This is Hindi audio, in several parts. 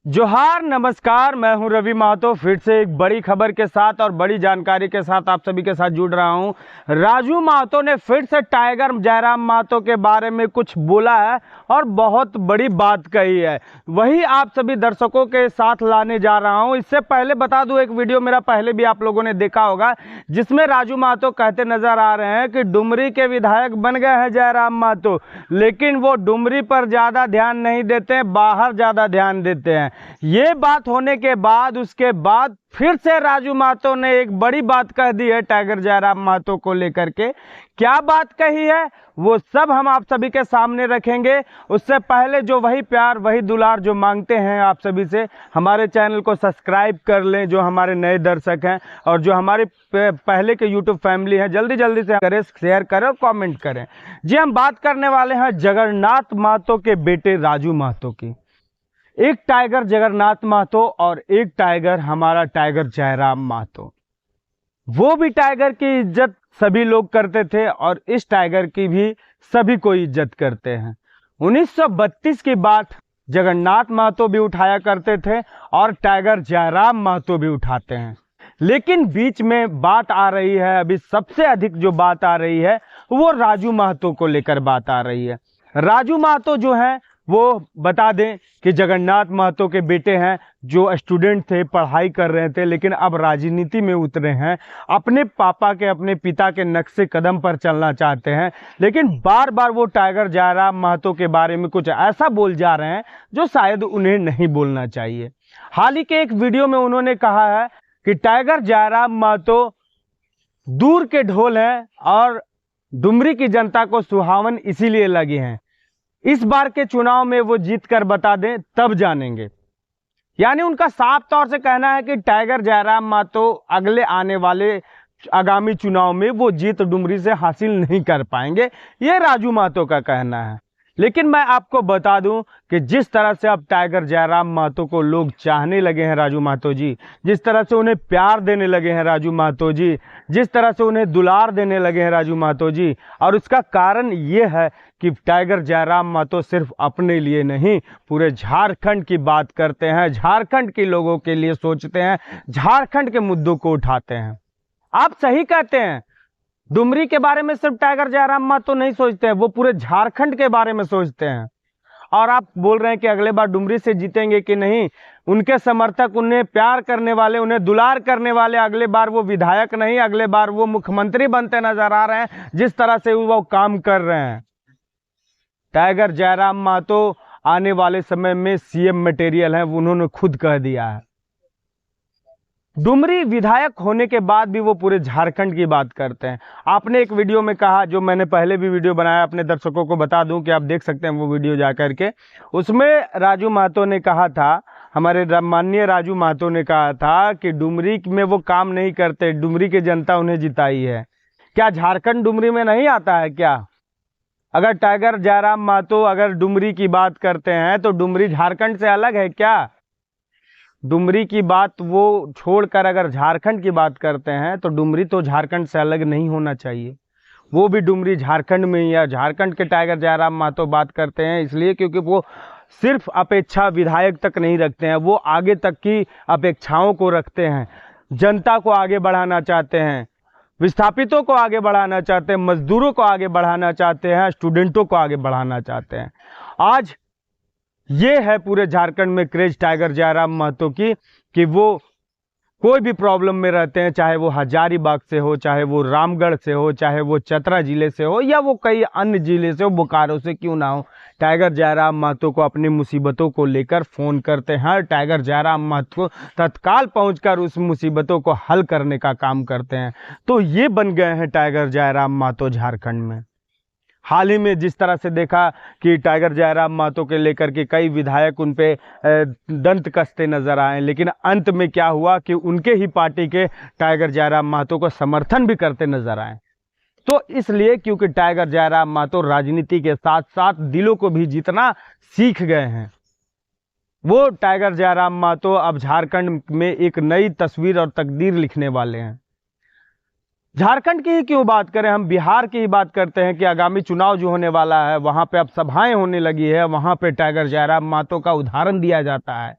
जोहार नमस्कार, मैं हूं रवि महतो। फिर से एक बड़ी खबर के साथ और बड़ी जानकारी के साथ आप सभी के साथ जुड़ रहा हूं। राजू महतो ने फिर से टाइगर जयराम महतो के बारे में कुछ बोला है और बहुत बड़ी बात कही है। वही आप सभी दर्शकों के साथ लाने जा रहा हूं। इससे पहले बता दूं, एक वीडियो मेरा पहले भी आप लोगों ने देखा होगा जिसमें राजू महतो कहते नजर आ रहे हैं कि डुमरी के विधायक बन गए हैं जयराम महतो, लेकिन वो डुमरी पर ज़्यादा ध्यान नहीं देते हैं, बाहर ज़्यादा ध्यान देते हैं। ये बात होने के बाद उसके बाद फिर से राजू महतो ने एक बड़ी बात कह दी है टाइगर जयराम महतो को लेकर के। क्या बात कही है वो सब हम आप सभी के सामने रखेंगे। उससे पहले जो वही प्यार वही दुलार जो मांगते हैं आप सभी से, हमारे चैनल को सब्सक्राइब कर लें जो हमारे नए दर्शक हैं, और जो हमारे पहले के यूट्यूब फैमिली है जल्दी जल्दी से करें, शेयर करें और कमेंट करें। जी, हम बात करने वाले हैं जगन्नाथ महतो के बेटे राजू महतो की। एक टाइगर जगन्नाथ महतो और एक टाइगर हमारा टाइगर जयराम महतो। वो भी टाइगर की इज्जत सभी लोग करते थे और इस टाइगर की भी सभी को इज्जत करते हैं। 1932 की बात जगन्नाथ महतो भी उठाया करते थे और टाइगर जयराम महतो भी उठाते हैं, लेकिन बीच में बात आ रही है, अभी सबसे अधिक जो बात आ रही है वो राजू महतो को लेकर बात आ रही है। राजू महतो जो है वो बता दें कि जगन्नाथ महतो के बेटे हैं, जो स्टूडेंट थे, पढ़ाई कर रहे थे, लेकिन अब राजनीति में उतरे हैं। अपने पापा के, अपने पिता के नक्शे कदम पर चलना चाहते हैं, लेकिन बार बार वो टाइगर जयराम महतो के बारे में कुछ ऐसा बोल जा रहे हैं जो शायद उन्हें नहीं बोलना चाहिए। हाल ही के एक वीडियो में उन्होंने कहा है कि टाइगर जयराम महतो दूर के ढोल हैं और डुमरी की जनता को सुहावन इसीलिए लगे हैं। इस बार के चुनाव में वो जीत कर बता दें तब जानेंगे। यानी उनका साफ तौर से कहना है कि टाइगर जयराम महतो अगले आने वाले आगामी चुनाव में वो जीत डुमरी से हासिल नहीं कर पाएंगे, ये राजू महतो का कहना है। लेकिन मैं आपको बता दूं कि जिस तरह से अब टाइगर जयराम महतो को लोग चाहने लगे हैं राजू महतो जी, जिस तरह से उन्हें प्यार देने लगे हैं राजू महतो जी, जिस तरह से उन्हें दुलार देने लगे हैं राजू महतो जी, और उसका कारण ये है कि टाइगर जयराम महतो सिर्फ अपने लिए नहीं पूरे झारखंड की बात करते हैं, झारखंड के लोगों के लिए सोचते हैं, झारखंड के मुद्दों को उठाते हैं। आप सही कहते हैं, डुमरी के बारे में सिर्फ टाइगर जयराम महतो नहीं सोचते हैं, वो पूरे झारखंड के बारे में सोचते हैं। और आप बोल रहे हैं कि अगले बार डुमरी से जीतेंगे कि नहीं, उनके समर्थक, उन्हें प्यार करने वाले, उन्हें दुलार करने वाले अगले बार वो विधायक नहीं, अगले बार वो मुख्यमंत्री बनते नजर आ रहे हैं, जिस तरह से वो काम कर रहे हैं। टाइगर जयराम महतो आने वाले समय में सीएम मटेरियल है, उन्होंने खुद कह दिया है। डुमरी विधायक होने के बाद भी वो पूरे झारखंड की बात करते हैं। आपने एक वीडियो में कहा, जो मैंने पहले भी वीडियो बनाया, अपने दर्शकों को बता दूं कि आप देख सकते हैं वो वीडियो जा करके। उसमें राजू महतो ने कहा था, हमारे माननीय राजू महतो ने कहा था कि डुमरी में वो काम नहीं करते, डुमरी की जनता उन्हें जिताई है। क्या झारखंड डुमरी में नहीं आता है क्या? अगर टाइगर जयराम महतो अगर डुमरी की बात करते हैं तो डुमरी झारखंड से अलग है क्या? डुमरी की बात वो छोड़कर अगर झारखंड की बात करते हैं तो डुमरी तो झारखंड से अलग नहीं होना चाहिए। वो भी डुमरी झारखंड में ही है। झारखंड के टाइगर जयराम महतो बात करते हैं इसलिए क्योंकि वो सिर्फ अपेक्षा विधायक तक नहीं रखते हैं, वो आगे तक की अपेक्षाओं को रखते हैं, जनता को आगे बढ़ाना चाहते हैं, विस्थापितों को आगे बढ़ाना चाहते हैं, मजदूरों को आगे बढ़ाना चाहते हैं, स्टूडेंटों को आगे बढ़ाना चाहते हैं। आज ये है पूरे झारखंड में क्रेज टाइगर जयराम महतो की कि वो कोई भी प्रॉब्लम में रहते हैं, चाहे वो हजारीबाग से हो, चाहे वो रामगढ़ से हो, चाहे वो चतरा जिले से हो, या वो कई अन्य जिले से हो, बोकारो से क्यों ना हो, टाइगर जयराम महतो को अपनी मुसीबतों को लेकर फ़ोन करते हैं। टाइगर जयराम महतो तत्काल पहुंचकर उस मुसीबतों को हल करने का काम करते हैं। तो ये बन गए हैं टाइगर जयराम महतो झारखंड में। हाल ही में जिस तरह से देखा कि टाइगर जयराम महतो के लेकर के कई विधायक उन पे दंत कसते नजर आए, लेकिन अंत में क्या हुआ कि उनके ही पार्टी के टाइगर जयराम महतो को समर्थन भी करते नजर आए। तो इसलिए क्योंकि टाइगर जयराम महतो राजनीति के साथ साथ दिलों को भी जीतना सीख गए हैं। वो टाइगर जयराम महतो अब झारखंड में एक नई तस्वीर और तकदीर लिखने वाले हैं। झारखंड की ही क्यों बात करें, हम बिहार की ही बात करते हैं कि आगामी चुनाव जो होने वाला है वहां पे अब सभाएं होने लगी है, वहां पे टाइगर जयराम महतो का उदाहरण दिया जाता है।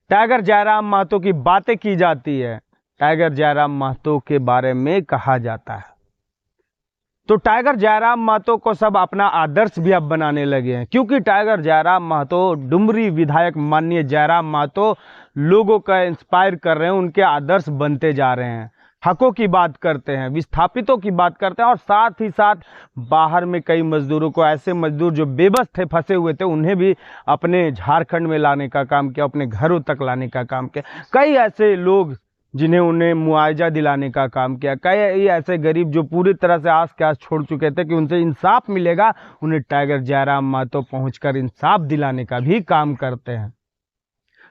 टाइगर जयराम महतो की बातें की जाती है, टाइगर जयराम महतो के बारे में कहा जाता है। तो टाइगर जयराम महतो को सब अपना आदर्श भी अब बनाने लगे हैं, क्योंकि टाइगर जयराम महतो, डुमरी विधायक माननीय जयराम महतो लोगों का इंस्पायर कर रहे हैं, उनके आदर्श बनते जा रहे हैं। हकों की बात करते हैं, विस्थापितों की बात करते हैं, और साथ ही साथ बाहर में कई मजदूरों को, ऐसे मजदूर जो बेबस थे, फंसे हुए थे, उन्हें भी अपने झारखंड में लाने का काम किया, अपने घरों तक लाने का काम किया। कई ऐसे लोग जिन्हें उन्हें मुआवजा दिलाने का काम किया, कई ऐसे गरीब जो पूरी तरह से आस के आस छोड़ चुके थे कि उनसे इंसाफ मिलेगा, उन्हें टाइगर जयराम महतो पहुंचकर इंसाफ दिलाने का भी काम करते हैं।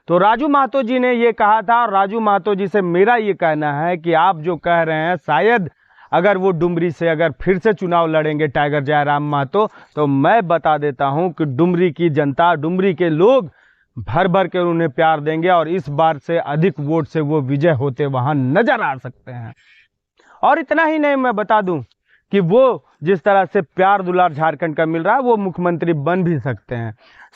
तो राजू महतो जी ने ये कहा था, और राजू महतो जी से मेरा ये कहना है कि आप जो कह रहे हैं, शायद अगर वो डुमरी से अगर फिर से चुनाव लड़ेंगे टाइगर जयराम महतो, तो मैं बता देता हूं कि डुमरी की जनता, डुमरी के लोग भर भर के उन्हें प्यार देंगे, और इस बार से अधिक वोट से वो विजय होते वहां नजर आ सकते हैं। और इतना ही नहीं, मैं बता दूं कि वो जिस तरह से प्यार दुलार झारखंड का मिल रहा है, वो मुख्यमंत्री बन भी सकते हैं।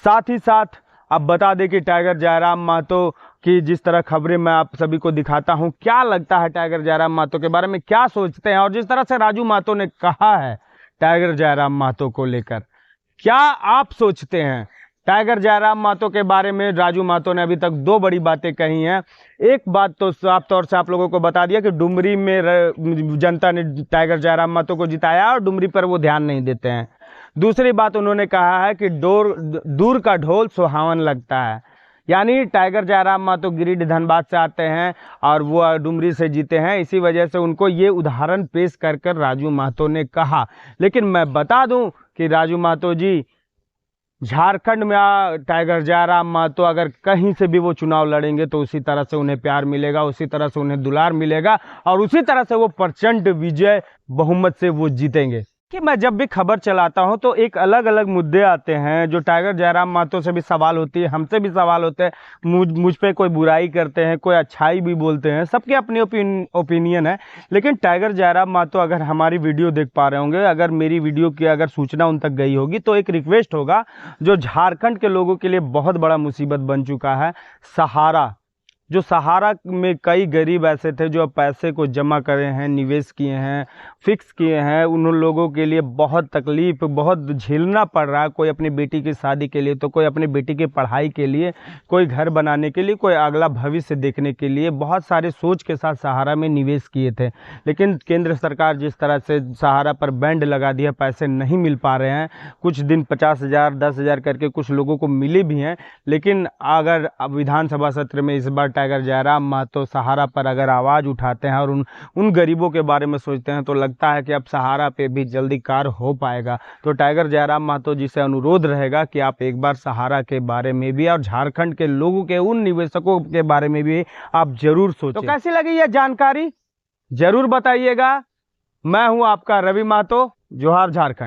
साथ ही साथ अब बता दें कि टाइगर जयराम महतो की जिस तरह खबरें मैं आप सभी को दिखाता हूं, क्या लगता है टाइगर जयराम महतो के बारे में, क्या सोचते हैं, और जिस तरह से राजू महतो ने कहा है टाइगर जयराम महतो को लेकर, क्या आप सोचते हैं? टाइगर जयराम महतो के बारे में राजू महतो ने अभी तक दो बड़ी बातें कही हैं। एक बात तो साफ तौर से आप लोगों को बता दिया कि डुमरी में जनता ने टाइगर जयराम महतो को जिताया और डुमरी पर वो ध्यान नहीं देते हैं। दूसरी बात उन्होंने कहा है कि दूर का ढोल सुहावन लगता है, यानी टाइगर जयराम महतो गिरिडीह धनबाद से आते हैं और वो डुमरी से जीते हैं, इसी वजह से उनको ये उदाहरण पेश कर कर राजू महतो ने कहा। लेकिन मैं बता दूं कि राजू महतो जी, झारखंड में टाइगर जयराम महतो अगर कहीं से भी वो चुनाव लड़ेंगे तो उसी तरह से उन्हें प्यार मिलेगा, उसी तरह से उन्हें दुलार मिलेगा, और उसी तरह से वो प्रचंड विजय बहुमत से वो जीतेंगे। कि मैं जब भी खबर चलाता हूं तो एक अलग अलग मुद्दे आते हैं, जो टाइगर जयराम महतो से भी सवाल होती है, हमसे भी सवाल होते हैं, मुझ पे कोई बुराई करते हैं, कोई अच्छाई भी बोलते हैं, सबकी अपनी ओपिनियन है। लेकिन टाइगर जयराम महतो अगर हमारी वीडियो देख पा रहे होंगे, अगर मेरी वीडियो की अगर सूचना उन तक गई होगी, तो एक रिक्वेस्ट होगा, जो झारखंड के लोगों के लिए बहुत बड़ा मुसीबत बन चुका है, सहारा। जो सहारा में कई गरीब ऐसे थे जो पैसे को जमा करे हैं, निवेश किए हैं, फिक्स किए हैं, उन लोगों के लिए बहुत तकलीफ, बहुत झेलना पड़ रहा है। कोई अपनी बेटी की शादी के लिए, तो कोई अपनी बेटी की पढ़ाई के लिए, कोई घर बनाने के लिए, कोई अगला भविष्य देखने के लिए बहुत सारे सोच के साथ सहारा में निवेश किए थे। लेकिन केंद्र सरकार जिस तरह से सहारा पर बैंड लगा दिया, पैसे नहीं मिल पा रहे हैं। कुछ दिन 50,000 10,000 करके कुछ लोगों को मिले भी हैं। लेकिन अगर विधानसभा सत्र में इस बार टाइगर जयराम महतो सहारा पर अगर आवाज़ उठाते हैं और उन गरीबों के बारे में सोचते हैं, तो लगता है कि अब सहारा पे भी जल्दी कार्य हो पाएगा। तो टाइगर जयराम महतो जी से अनुरोध रहेगा कि आप एक बार सहारा के बारे में भी और झारखंड के लोगों के, उन निवेशकों के बारे में भी आप जरूर सोचें। तो कैसी लगी यह जानकारी जरूर बताइएगा। मैं हूं आपका रवि महतो, जोहार झारखंड।